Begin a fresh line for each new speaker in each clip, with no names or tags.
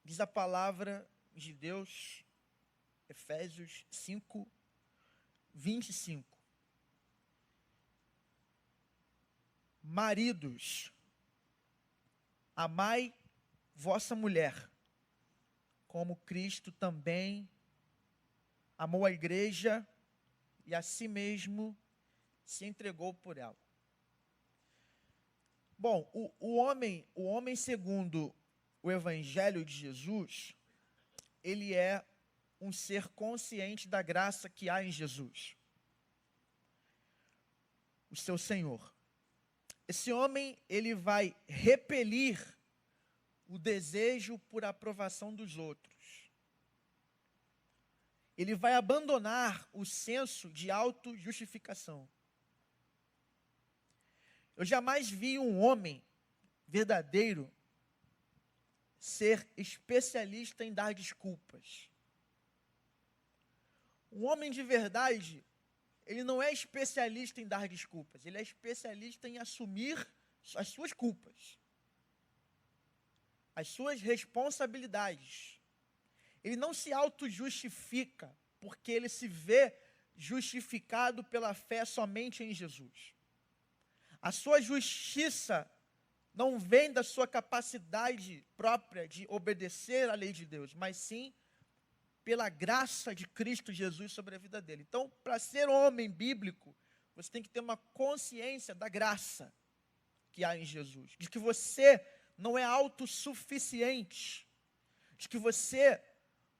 Diz a palavra de Deus, Efésios 5, 25. Maridos, amai vossa mulher, como Cristo também amou a igreja e a si mesmo se entregou por ela. Bom, o homem segundo o Evangelho de Jesus, ele é um ser consciente da graça que há em Jesus, o seu Senhor. Esse homem, ele vai repelir o desejo por aprovação dos outros. Ele vai abandonar o senso de autojustificação. Eu jamais vi um homem verdadeiro ser especialista em dar desculpas. Um homem de verdade, ele não é especialista em dar desculpas, ele é especialista em assumir as suas culpas, as suas responsabilidades. Ele não se auto-justifica, porque ele se vê justificado pela fé somente em Jesus. A sua justiça não vem da sua capacidade própria de obedecer à lei de Deus, mas sim pela graça de Cristo Jesus sobre a vida dele. Então, para ser homem bíblico, você tem que ter uma consciência da graça que há em Jesus, de que você não é autossuficiente, de que você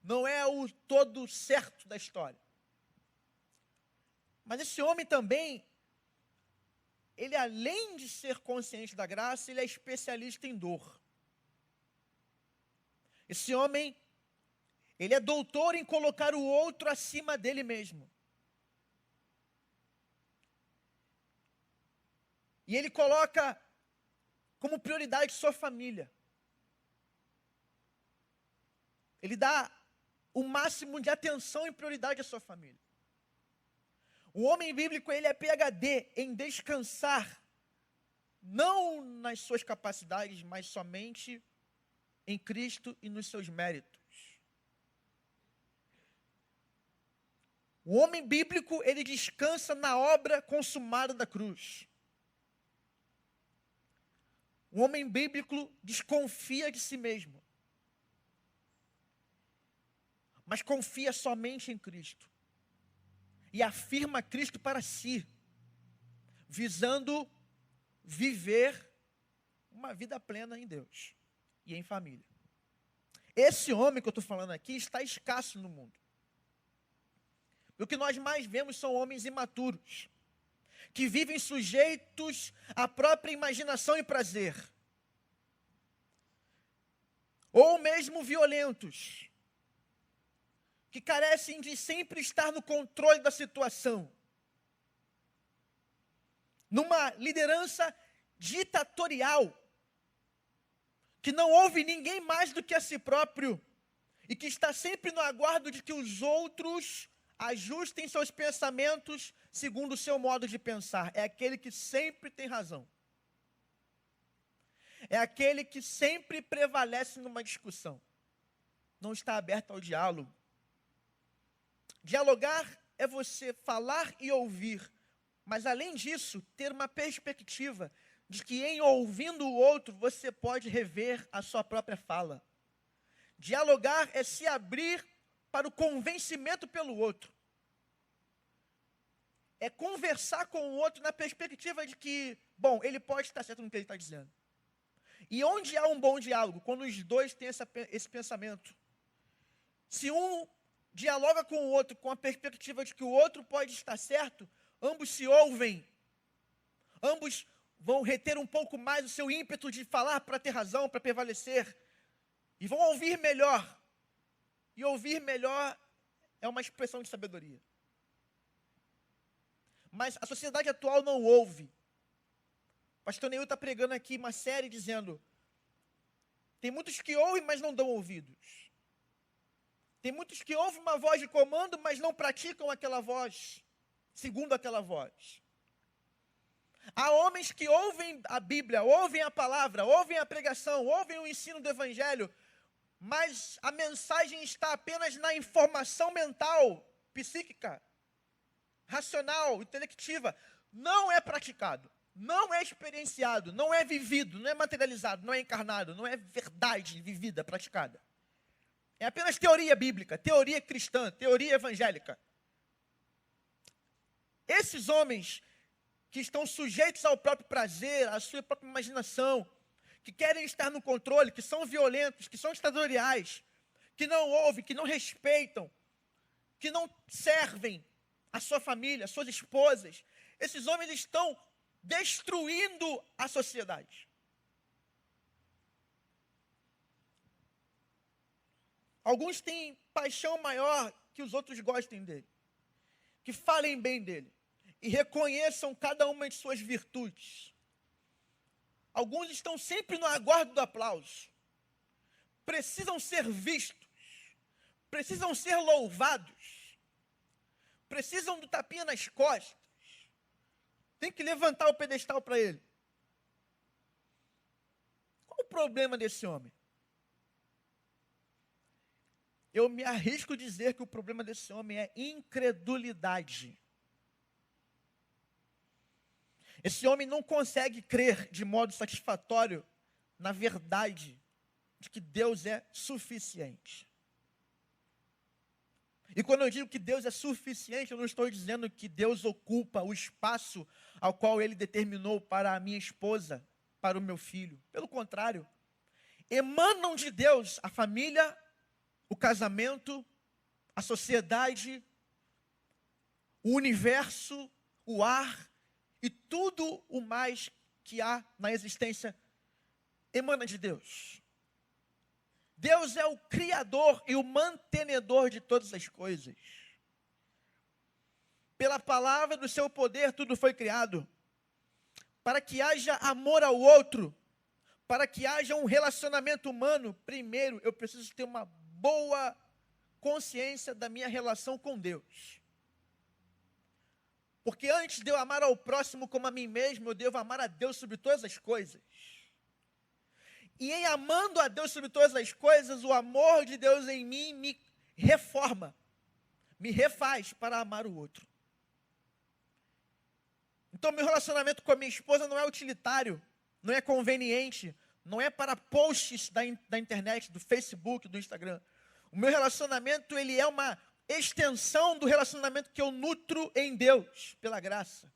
não é o todo certo da história. Mas esse homem também, ele além de ser consciente da graça, ele é especialista em dor. Esse homem, ele é doutor em colocar o outro acima dele mesmo. E ele coloca como prioridade sua família. Ele dá o máximo de atenção e prioridade à sua família. O homem bíblico, ele é PhD em descansar, não nas suas capacidades, mas somente em Cristo e nos seus méritos. O homem bíblico, ele descansa na obra consumada da cruz. O homem bíblico desconfia de si mesmo, mas confia somente em Cristo. E afirma Cristo para si, visando viver uma vida plena em Deus e em família. Esse homem que eu estou falando aqui está escasso no mundo. O que nós mais vemos são homens imaturos, que vivem sujeitos à própria imaginação e prazer, ou mesmo violentos, que carecem de sempre estar no controle da situação, numa liderança ditatorial, que não ouve ninguém mais do que a si próprio, e que está sempre no aguardo de que os outros ajustem seus pensamentos segundo o seu modo de pensar. É aquele que sempre tem razão. É aquele que sempre prevalece numa discussão. Não está aberto ao diálogo. Dialogar é você falar e ouvir, mas além disso, ter uma perspectiva de que em ouvindo o outro, você pode rever a sua própria fala. Dialogar é se abrir para o convencimento pelo outro. É conversar com o outro na perspectiva de que, bom, ele pode estar certo no que ele está dizendo. E onde há um bom diálogo? Quando os dois têm esse pensamento. Se um dialoga com o outro com a perspectiva de que o outro pode estar certo, ambos se ouvem. Ambos vão reter um pouco mais o seu ímpeto de falar para ter razão, para prevalecer. E vão ouvir melhor. E ouvir melhor é uma expressão de sabedoria. Mas a sociedade atual não ouve. O pastor Neil está pregando aqui uma série dizendo: tem muitos que ouvem, mas não dão ouvidos. Tem muitos que ouvem uma voz de comando, mas não praticam aquela voz, segundo aquela voz. Há homens que ouvem a Bíblia, ouvem a palavra, ouvem a pregação, ouvem o ensino do Evangelho, mas a mensagem está apenas na informação mental, psíquica, racional, intelectiva, não é praticado, não é experienciado, não é vivido, não é materializado, não é encarnado, não é verdade vivida, praticada. É apenas teoria bíblica, teoria cristã, teoria evangélica. Esses homens que estão sujeitos ao próprio prazer, à sua própria imaginação, que querem estar no controle, que são violentos, que são ditatoriais, que não ouvem, que não respeitam, que não servem a sua família, as suas esposas, esses homens estão destruindo a sociedade. Alguns têm paixão maior que os outros gostem dele, que falem bem dele e reconheçam cada uma de suas virtudes. Alguns estão sempre no aguardo do aplauso, precisam ser vistos, precisam ser louvados, precisam do tapinha nas costas, tem que levantar o pedestal para ele. Qual o problema desse homem? Eu me arrisco a dizer que o problema desse homem é incredulidade. Esse homem não consegue crer de modo satisfatório na verdade de que Deus é suficiente. E quando eu digo que Deus é suficiente, eu não estou dizendo que Deus ocupa o espaço ao qual Ele determinou para a minha esposa, para o meu filho. Pelo contrário, emanam de Deus a família, o casamento, a sociedade, o universo, o ar e tudo o mais que há na existência emana de Deus. Deus é o Criador e o mantenedor de todas as coisas. Pela palavra do seu poder tudo foi criado, para que haja amor ao outro, para que haja um relacionamento humano. Primeiro, eu preciso ter uma boa consciência da minha relação com Deus. Porque antes de eu amar ao próximo como a mim mesmo, eu devo amar a Deus sobre todas as coisas. E em amando a Deus sobre todas as coisas, o amor de Deus em mim me reforma, me refaz para amar o outro. Então, meu relacionamento com a minha esposa não é utilitário, não é conveniente, não é para posts da internet, do Facebook, do Instagram. O meu relacionamento, ele é uma extensão do relacionamento que eu nutro em Deus, pela graça.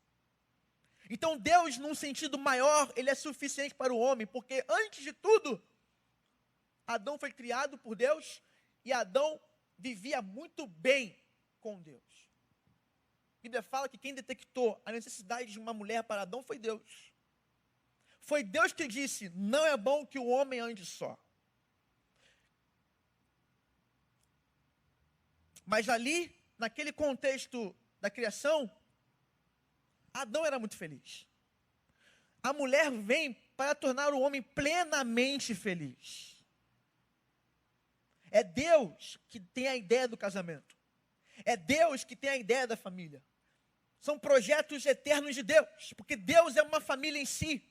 Então Deus, num sentido maior, Ele é suficiente para o homem, porque antes de tudo, Adão foi criado por Deus, e Adão vivia muito bem com Deus. A Bíblia fala que quem detectou a necessidade de uma mulher para Adão foi Deus. Foi Deus que disse, não é bom que o homem ande só. Mas ali, naquele contexto da criação, Adão era muito feliz. A mulher vem para tornar o homem plenamente feliz. É Deus que tem a ideia do casamento. É Deus que tem a ideia da família. São projetos eternos de Deus, porque Deus é uma família em si.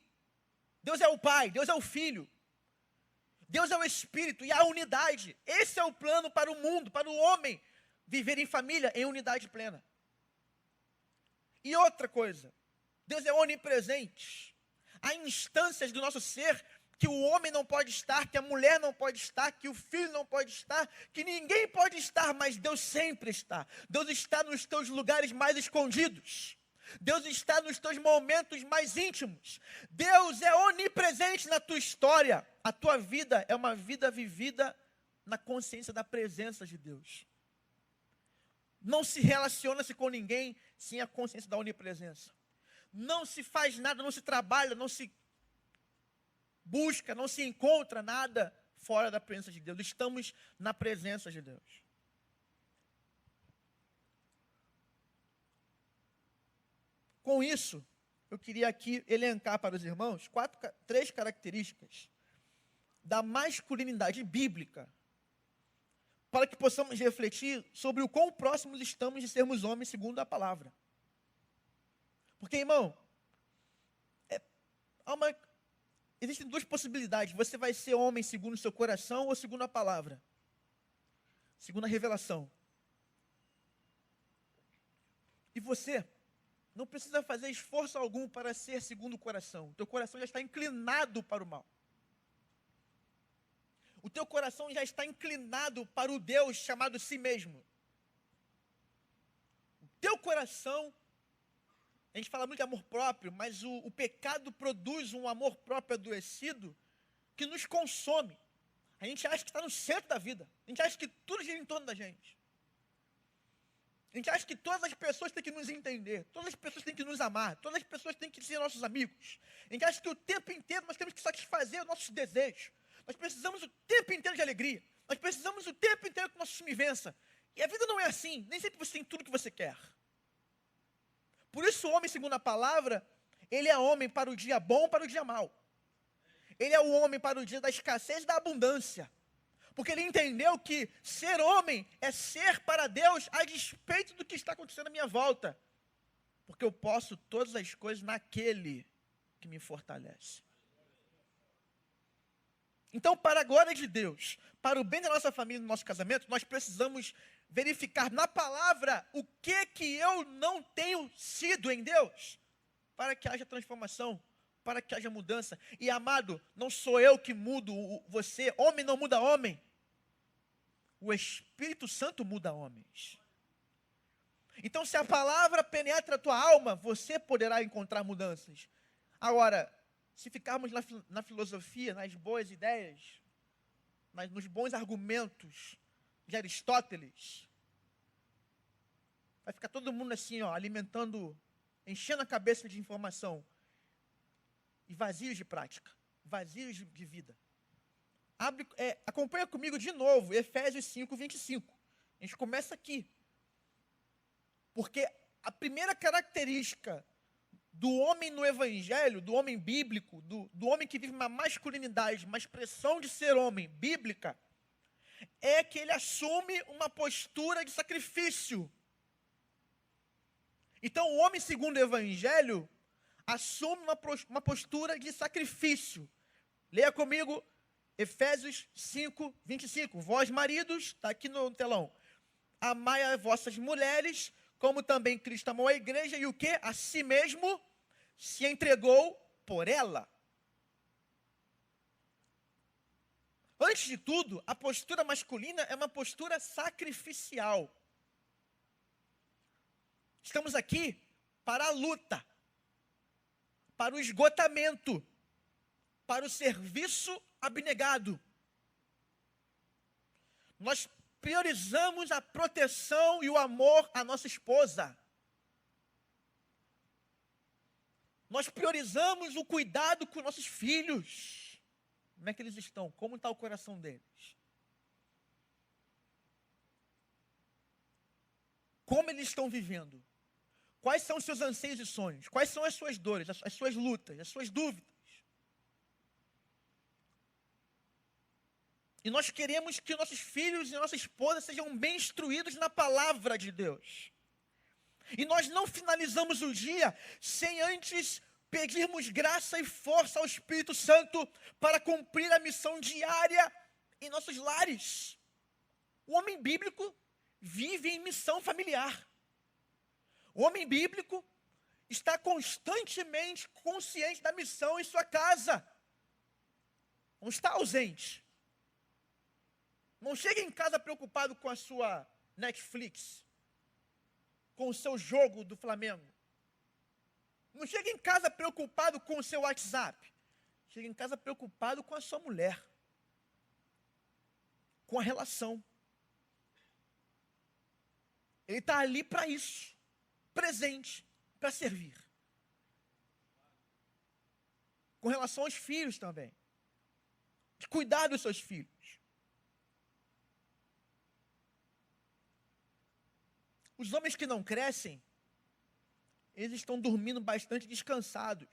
Deus é o Pai, Deus é o Filho. Deus é o Espírito e a unidade. Esse é o plano para o mundo, para o homem viver em família, em unidade plena. E outra coisa, Deus é onipresente. Há instâncias do nosso ser que o homem não pode estar, que a mulher não pode estar, que o filho não pode estar, que ninguém pode estar, mas Deus sempre está. Deus está nos teus lugares mais escondidos. Deus está nos teus momentos mais íntimos. Deus é onipresente na tua história. A tua vida é uma vida vivida na consciência da presença de Deus. Não se relaciona-se com ninguém sem a consciência da onipresença. Não se faz nada, não se trabalha, não se busca, não se encontra nada fora da presença de Deus. Estamos na presença de Deus. Com isso, eu queria aqui elencar para os irmãos três características da masculinidade bíblica, para que possamos refletir sobre o quão próximos estamos de sermos homens segundo a palavra. Porque, irmão, há uma existem duas possibilidades. Você vai ser homem segundo o seu coração ou segundo a palavra? Segundo a revelação. E você não precisa fazer esforço algum para ser segundo o coração. O teu coração já está inclinado para o mal. O teu coração já está inclinado para o Deus chamado si mesmo. O teu coração, a gente fala muito de amor próprio, mas o pecado produz um amor próprio adoecido que nos consome. A gente acha que está no centro da vida. A gente acha que tudo gira em torno da gente. A gente acha que todas as pessoas têm que nos entender, todas as pessoas têm que nos amar, todas as pessoas têm que ser nossos amigos. A gente acha que o tempo inteiro nós temos que satisfazer os nossos desejos. Nós precisamos o tempo inteiro de alegria. Nós precisamos o tempo inteiro que o nosso time vença. E a vida não é assim. Nem sempre você tem tudo que você quer. Por isso o homem, segundo a palavra, ele é homem para o dia bom, para o dia mau. Ele é o homem para o dia da escassez e da abundância. Porque ele entendeu que ser homem é ser para Deus a despeito do que está acontecendo à minha volta. Porque eu posso todas as coisas naquele que me fortalece. Então, para a glória de Deus, para o bem da nossa família, do nosso casamento, nós precisamos verificar na palavra o que eu não tenho sido em Deus, para que haja transformação, para que haja mudança. E amado, não sou eu que mudo você, homem não muda homem. O Espírito Santo muda homens. Então, se a palavra penetra a tua alma, você poderá encontrar mudanças. Agora, se ficarmos na filosofia, nas boas ideias, nos bons argumentos de Aristóteles, vai ficar todo mundo assim, alimentando, enchendo a cabeça de informação, e vazios de prática, vazios de vida. Acompanha comigo de novo, Efésios 5, 25. A gente começa aqui. Porque a primeira característica do homem no evangelho, do homem bíblico, do homem que vive uma masculinidade, uma expressão de ser homem bíblica, é que ele assume uma postura de sacrifício. Então, o homem segundo o evangelho assume uma postura de sacrifício. Leia comigo Efésios 5, 25. Vós, maridos, está aqui no telão. Amai as vossas mulheres, como também Cristo amou a igreja, e o quê? A si mesmo se entregou por ela. Antes de tudo, a postura masculina é uma postura sacrificial. Estamos aqui para a luta, para o esgotamento, para o serviço abnegado. Nós priorizamos a proteção e o amor à nossa esposa. Nós priorizamos o cuidado com nossos filhos. Como é que eles estão? Como está o coração deles? Como eles estão vivendo? Quais são os seus anseios e sonhos? Quais são as suas dores, as suas lutas, as suas dúvidas? E nós queremos que nossos filhos e nossa esposa sejam bem instruídos na palavra de Deus. E nós não finalizamos o dia sem antes pedirmos graça e força ao Espírito Santo para cumprir a missão diária em nossos lares. O homem bíblico vive em missão familiar. O homem bíblico está constantemente consciente da missão em sua casa. Não está ausente. Não chega em casa preocupado com a sua Netflix, com o seu jogo do Flamengo. Não chega em casa preocupado com o seu WhatsApp. Chega em casa preocupado com a sua mulher, com a relação. Ele está ali para isso, presente, para servir. Com relação aos filhos também, de cuidar dos seus filhos. Os homens que não crescem, eles estão dormindo bastante descansados.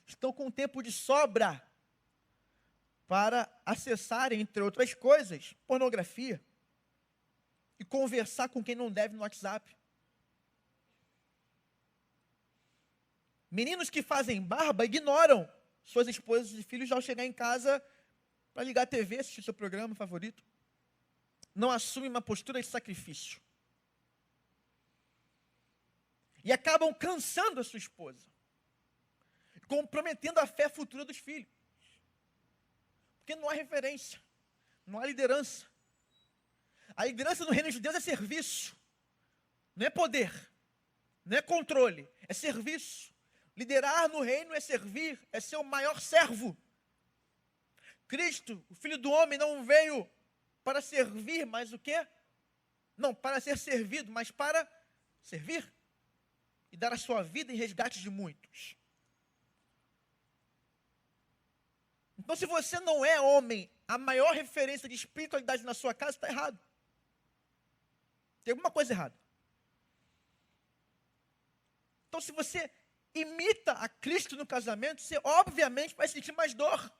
Estão com tempo de sobra para acessar, entre outras coisas, pornografia e conversar com quem não deve no WhatsApp. Meninos que fazem barba ignoram suas esposas e filhos ao chegar em casa para ligar a TV, assistir seu programa favorito. Não assumem uma postura de sacrifício. E acabam cansando a sua esposa, comprometendo a fé futura dos filhos. Porque não há referência, não há liderança. A liderança no reino de Deus é serviço, não é poder, não é controle, é serviço. Liderar no reino é servir, é ser o maior servo. Cristo, o Filho do Homem, não veio para servir, mas o quê? Não, para ser servido, mas para servir e dar a sua vida em resgate de muitos. Então, se você não é homem, a maior referência de espiritualidade na sua casa, está errado. Tem alguma coisa errada. Então, se você imita a Cristo no casamento, você obviamente vai sentir mais dor.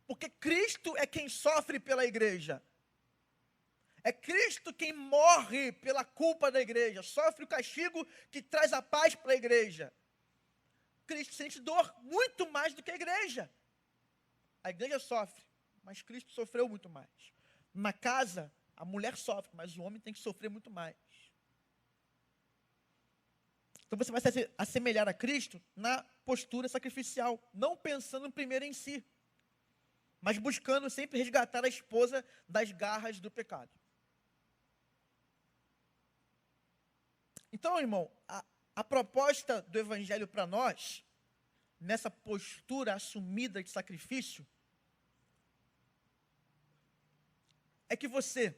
Porque Cristo é quem sofre pela igreja. É Cristo quem morre pela culpa da igreja. Sofre o castigo que traz a paz para a igreja. Cristo sente dor muito mais do que a igreja. A igreja sofre, mas Cristo sofreu muito mais. Na casa, a mulher sofre, mas o homem tem que sofrer muito mais. Então você vai se assemelhar a Cristo na postura sacrificial, não pensando primeiro em si, mas buscando sempre resgatar a esposa das garras do pecado. Então, irmão, a proposta do Evangelho para nós, nessa postura assumida de sacrifício, é que você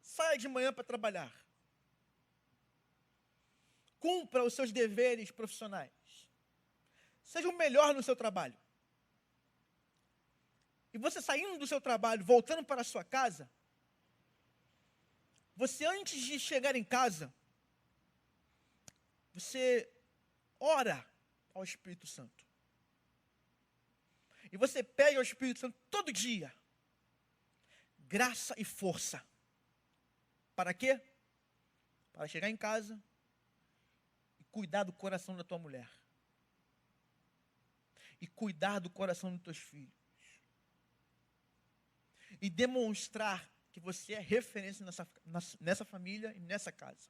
saia de manhã para trabalhar, cumpra os seus deveres profissionais, seja o melhor no seu trabalho. E você saindo do seu trabalho, voltando para a sua casa, você antes de chegar em casa, você ora ao Espírito Santo. E você pede ao Espírito Santo todo dia graça e força. Para quê? Para chegar em casa e cuidar do coração da tua mulher. E cuidar do coração dos teus filhos. E demonstrar que você é referência nessa família e nessa casa.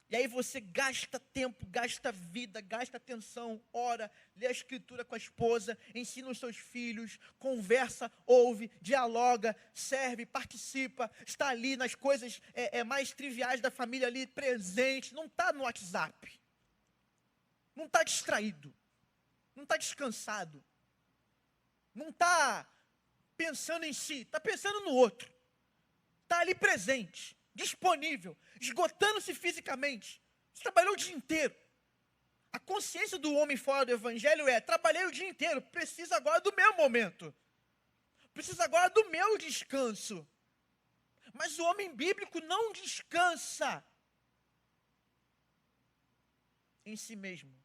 E aí você gasta tempo, gasta vida, gasta atenção, ora, lê a escritura com a esposa, ensina os seus filhos, conversa, ouve, dialoga, serve, participa, está ali nas coisas mais triviais da família ali, presente, não está no WhatsApp, não está distraído, não está descansado, não está pensando em si, está pensando no outro, está ali presente, disponível, esgotando-se fisicamente. Você trabalhou o dia inteiro. A consciência do homem fora do evangelho é: trabalhei o dia inteiro, preciso agora do meu momento. Preciso agora do meu descanso. Mas o homem bíblico não descansa em si mesmo.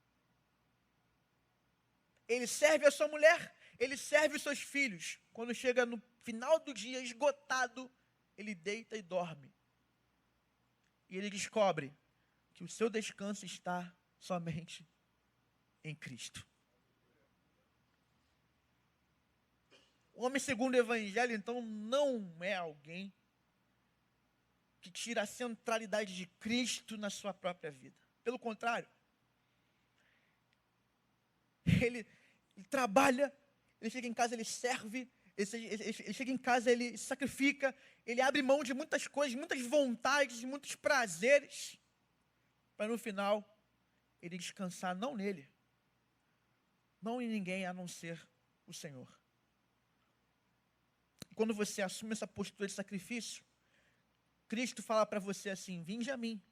Ele serve a sua mulher, ele serve os seus filhos. Quando chega no final do dia, esgotado, ele deita e dorme. E ele descobre que o seu descanso está somente em Cristo. O homem segundo o Evangelho, então, não é alguém que tira a centralidade de Cristo na sua própria vida. Pelo contrário, ele trabalha, ele chega em casa, ele serve, ele chega em casa, ele se sacrifica, ele abre mão de muitas coisas, muitas vontades, muitos prazeres, para no final, ele descansar não nele, não em ninguém a não ser o Senhor. E quando você assume essa postura de sacrifício, Cristo fala para você assim: vinde a mim,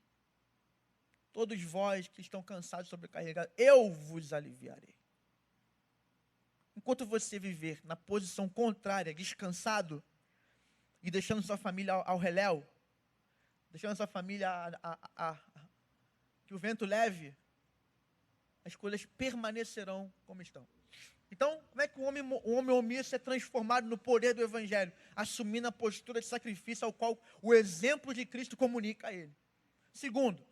todos vós que estão cansados e sobrecarregados, eu vos aliviarei. Enquanto você viver na posição contrária, descansado, e deixando sua família ao reléu, deixando sua família que o vento leve, as coisas permanecerão como estão. Então, como é que o homem omisso é transformado no poder do Evangelho? Assumindo a postura de sacrifício ao qual o exemplo de Cristo comunica a ele. Segundo,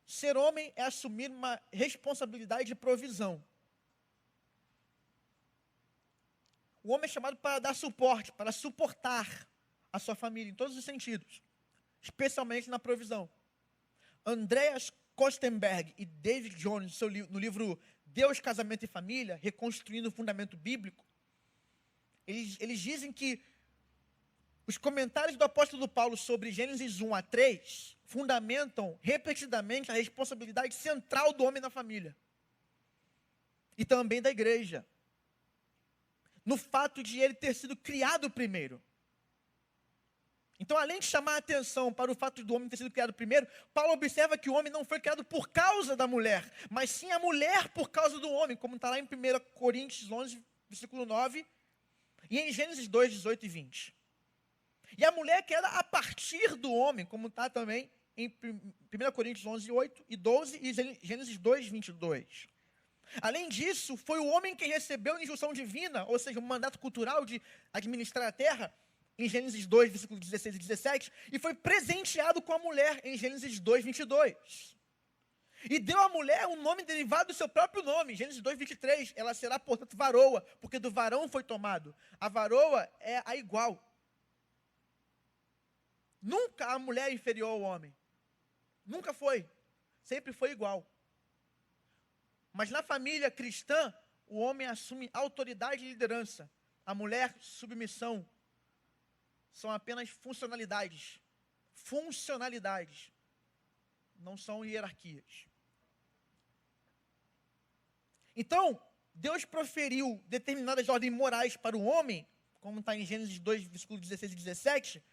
Ser homem é assumir uma responsabilidade de provisão. O homem é chamado para dar suporte, para suportar a sua família em todos os sentidos, especialmente na provisão. Andreas Kostenberg e David Jones, no livro Deus, Casamento e Família, Reconstruindo o Fundamento Bíblico, eles dizem que os comentários do apóstolo Paulo sobre Gênesis 1 a 3 fundamentam repetidamente a responsabilidade central do homem na família e também da igreja, no fato de ele ter sido criado primeiro. Então, além de chamar a atenção para o fato do homem ter sido criado primeiro, Paulo observa que o homem não foi criado por causa da mulher, mas sim a mulher por causa do homem, como está lá em 1 Coríntios 11, versículo 9, e em Gênesis 2, 18 e 20. E a mulher que era a partir do homem, como está também em 1 Coríntios 11, 8 e 12 e Gênesis 2, 22. Além disso, foi o homem quem recebeu a injunção divina, ou seja, um mandato cultural de administrar a terra, em Gênesis 2, versículos 16 e 17, e foi presenteado com a mulher, em Gênesis 2, 22. E deu à mulher um nome derivado do seu próprio nome, Gênesis 2, 23, ela será, portanto, varoa, porque do varão foi tomado. A varoa é a igual. Nunca a mulher é inferior ao homem. Nunca foi. Sempre foi igual. Mas na família cristã, o homem assume autoridade e liderança. A mulher, submissão. São apenas funcionalidades. Funcionalidades. Não são hierarquias. Então, Deus proferiu determinadas ordens morais para o homem, como está em Gênesis 2, versículos 16 e 17.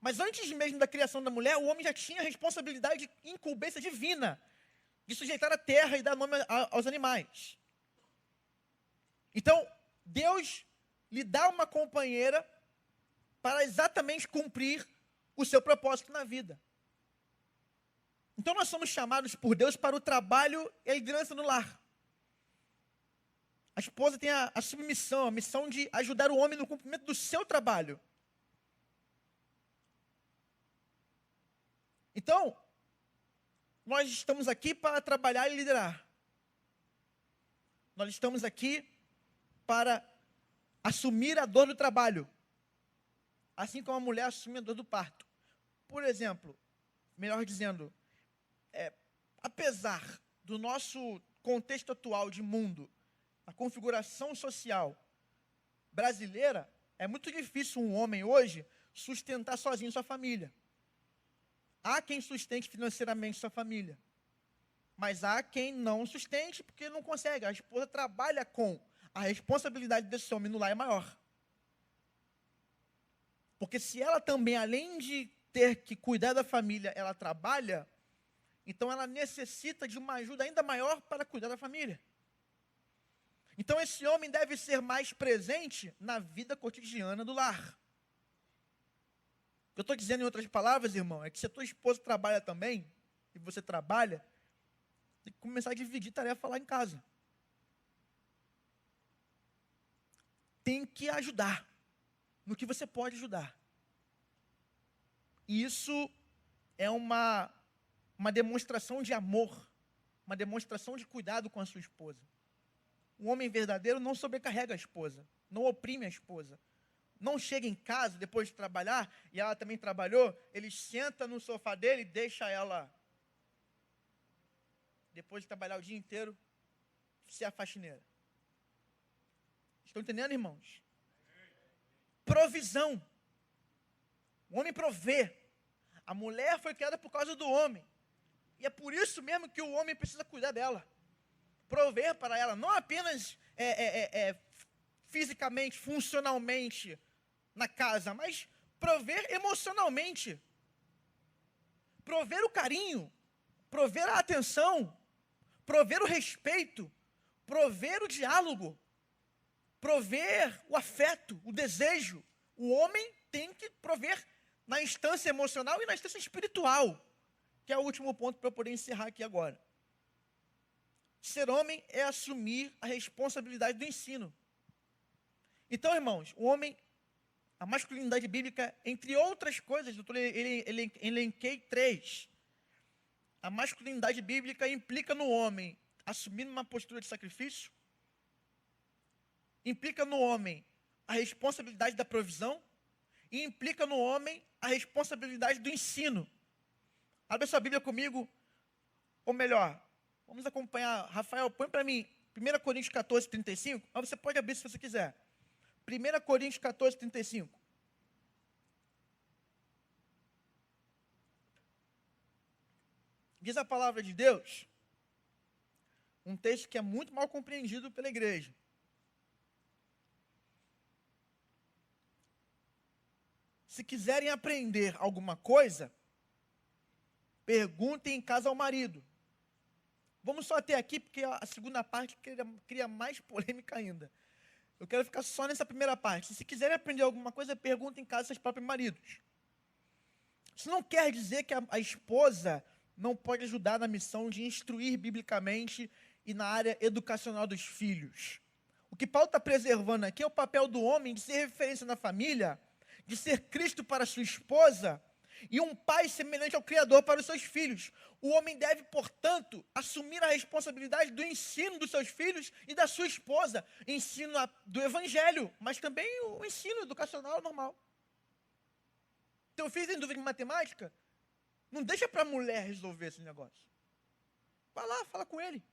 Mas antes mesmo da criação da mulher, o homem já tinha a responsabilidade de incumbência divina, de sujeitar a terra e dar nome aos animais. Então, Deus lhe dá uma companheira para exatamente cumprir o seu propósito na vida. Então, nós somos chamados por Deus para o trabalho e a liderança no lar. A esposa tem a submissão, a missão de ajudar o homem no cumprimento do seu trabalho. Então, nós estamos aqui para trabalhar e liderar. Nós estamos aqui para assumir a dor do trabalho, assim como a mulher assume a dor do parto. Por exemplo, melhor dizendo, apesar do nosso contexto atual de mundo, a configuração social brasileira, é muito difícil um homem hoje sustentar sozinho sua família. Há quem sustente financeiramente sua família, mas há quem não sustente porque não consegue. A esposa trabalha com a responsabilidade desse homem no lar é maior. Porque se ela também, além de ter que cuidar da família, ela trabalha, então ela necessita de uma ajuda ainda maior para cuidar da família. Então esse homem deve ser mais presente na vida cotidiana do lar. O que eu estou dizendo em outras palavras, irmão, é que se a tua esposa trabalha também, e você trabalha, tem que começar a dividir tarefa lá em casa. Tem que ajudar no que você pode ajudar. E isso é uma demonstração de amor, uma demonstração de cuidado com a sua esposa. Um homem verdadeiro não sobrecarrega a esposa, não oprime a esposa. Não chega em casa, depois de trabalhar, e ela também trabalhou, ele senta no sofá dele e deixa ela, depois de trabalhar o dia inteiro, ser a faxineira. Estão entendendo, irmãos? Provisão. O homem provê. A mulher foi criada por causa do homem. E é por isso mesmo que o homem precisa cuidar dela. Prover para ela, não apenas fisicamente, funcionalmente, na casa, mas prover emocionalmente, prover o carinho, prover a atenção, prover o respeito, prover o diálogo, prover o afeto, o desejo. O homem tem que prover na instância emocional e na instância espiritual, que é o último ponto para eu poder encerrar aqui agora. Ser homem é assumir a responsabilidade do ensino. Então, irmãos, o homem, a masculinidade bíblica, entre outras coisas, doutor, ele elenquei 3. A masculinidade bíblica implica no homem assumir uma postura de sacrifício, implica no homem a responsabilidade da provisão e implica no homem a responsabilidade do ensino. Abre sua Bíblia comigo, ou melhor, vamos acompanhar. Rafael, põe para mim 1 Coríntios 14, 35, mas você pode abrir se você quiser. 1 Coríntios 14, 35. Diz a palavra de Deus, um texto que é muito mal compreendido pela igreja. Se quiserem aprender alguma coisa, perguntem em casa ao marido. Vamos só até aqui, porque a segunda parte cria mais polêmica ainda. Eu quero ficar só nessa primeira parte. Se quiserem aprender alguma coisa, perguntem em casa aos seus próprios maridos. Isso não quer dizer que a esposa não pode ajudar na missão de instruir biblicamente e na área educacional dos filhos. O que Paulo está preservando aqui é o papel do homem de ser referência na família, de ser Cristo para sua esposa e um pai semelhante ao Criador para os seus filhos. O homem deve, portanto, assumir a responsabilidade do ensino dos seus filhos e da sua esposa. Ensino do Evangelho, mas também o ensino educacional normal. Teu filho tem dúvida em matemática? Não deixa para a mulher resolver esse negócio. Vai lá, fala com ele.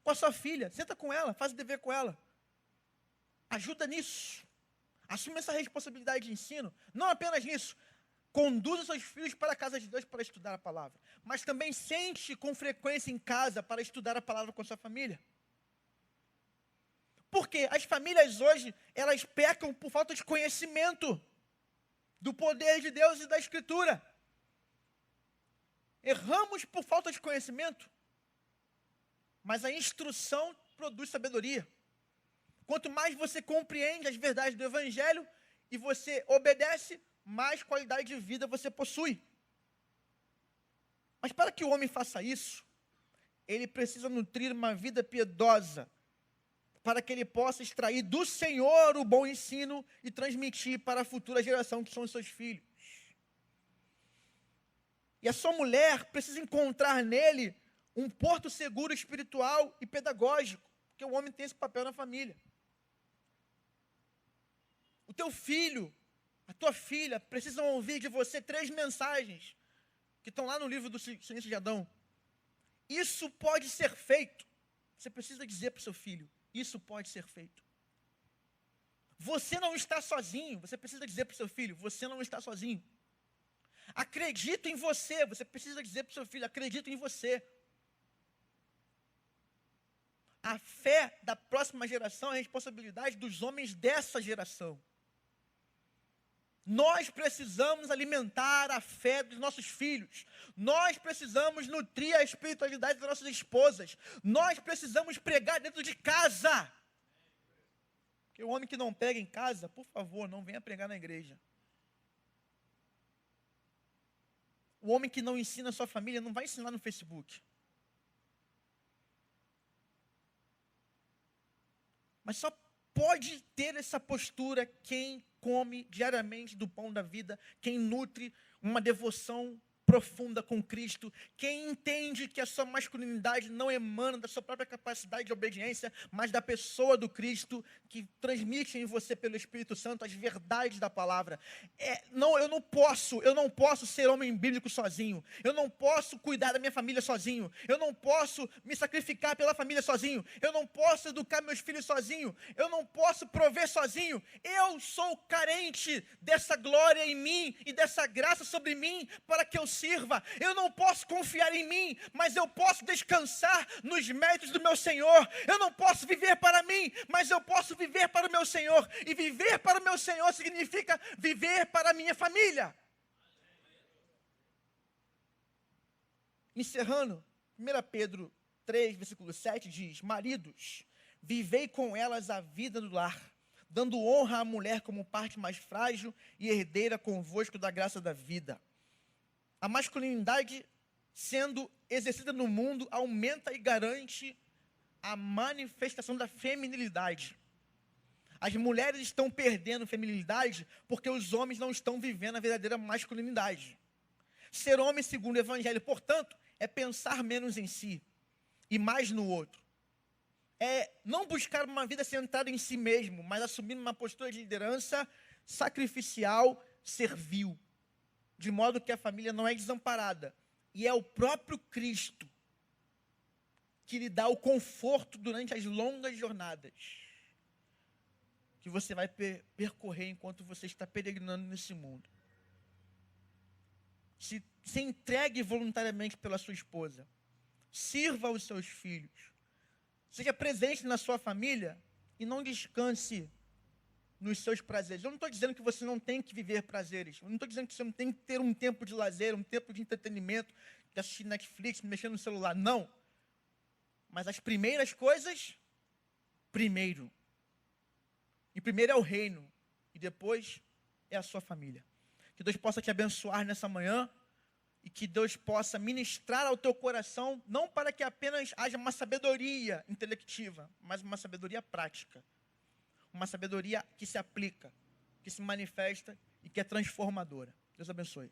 Com a sua filha, senta com ela, faz o dever com ela. Ajuda nisso. Assume essa responsabilidade de ensino. Não apenas nisso. Conduza seus filhos para a casa de Deus para estudar a palavra. Mas também sente com frequência em casa para estudar a palavra com a sua família. Porque as famílias hoje, elas pecam por falta de conhecimento do poder de Deus e da Escritura. Erramos por falta de conhecimento, mas a instrução produz sabedoria. Quanto mais você compreende as verdades do Evangelho e você obedece, mais qualidade de vida você possui. Mas para que o homem faça isso, ele precisa nutrir uma vida piedosa, para que ele possa extrair do Senhor o bom ensino e transmitir para a futura geração, que são os seus filhos. E a sua mulher precisa encontrar nele um porto seguro espiritual e pedagógico, porque o homem tem esse papel na família. O teu filho, a tua filha, precisam ouvir de você 3 mensagens, que estão lá no livro do Silêncio de Adão. Isso pode ser feito. Você precisa dizer para o seu filho, isso pode ser feito. Você não está sozinho. Você precisa dizer para o seu filho, você não está sozinho. Acredito em você. Você precisa dizer para o seu filho, acredito em você. A fé da próxima geração é a responsabilidade dos homens dessa geração. Nós precisamos alimentar a fé dos nossos filhos. Nós precisamos nutrir a espiritualidade das nossas esposas. Nós precisamos pregar dentro de casa. Porque o homem que não prega em casa, por favor, não venha pregar na igreja. O homem que não ensina a sua família não vai ensinar no Facebook. Mas só pode ter essa postura quem come diariamente do pão da vida, quem nutre uma devoção profunda com Cristo, quem entende que a sua masculinidade não emana da sua própria capacidade de obediência, mas da pessoa do Cristo, que transmite em você pelo Espírito Santo as verdades da palavra. Eu não posso ser homem bíblico sozinho, eu não posso cuidar da minha família sozinho, eu não posso me sacrificar pela família sozinho, eu não posso educar meus filhos sozinho, eu não posso prover sozinho. Eu sou carente dessa glória em mim e dessa graça sobre mim para que eu sirva. Eu não posso confiar em mim, mas eu posso descansar nos méritos do meu Senhor. Eu não posso viver para mim, mas eu posso viver para o meu Senhor. E viver para o meu Senhor significa viver para a minha família. Encerrando, 1 Pedro 3, versículo 7 diz: maridos, vivei com elas a vida do lar, dando honra à mulher como parte mais frágil e herdeira convosco da graça da vida. A masculinidade, sendo exercida no mundo, aumenta e garante a manifestação da feminilidade. As mulheres estão perdendo feminilidade porque os homens não estão vivendo a verdadeira masculinidade. Ser homem segundo o Evangelho, portanto, é pensar menos em si e mais no outro. É não buscar uma vida centrada em si mesmo, mas assumir uma postura de liderança sacrificial, servil, de modo que a família não é desamparada. E é o próprio Cristo que lhe dá o conforto durante as longas jornadas que você vai percorrer enquanto você está peregrinando nesse mundo. Se entregue voluntariamente pela sua esposa. Sirva os seus filhos. Seja presente na sua família e não descanse nos seus prazeres. Eu não estou dizendo que você não tem que viver prazeres. Eu não estou dizendo que você não tem que ter um tempo de lazer, um tempo de entretenimento, de assistir Netflix, mexer no celular. Não. Mas as primeiras coisas, primeiro. E primeiro é o reino. E depois é a sua família. Que Deus possa te abençoar nessa manhã. E que Deus possa ministrar ao teu coração, não para que apenas haja uma sabedoria intelectiva, mas uma sabedoria prática. Uma sabedoria que se aplica, que se manifesta e que é transformadora. Deus abençoe.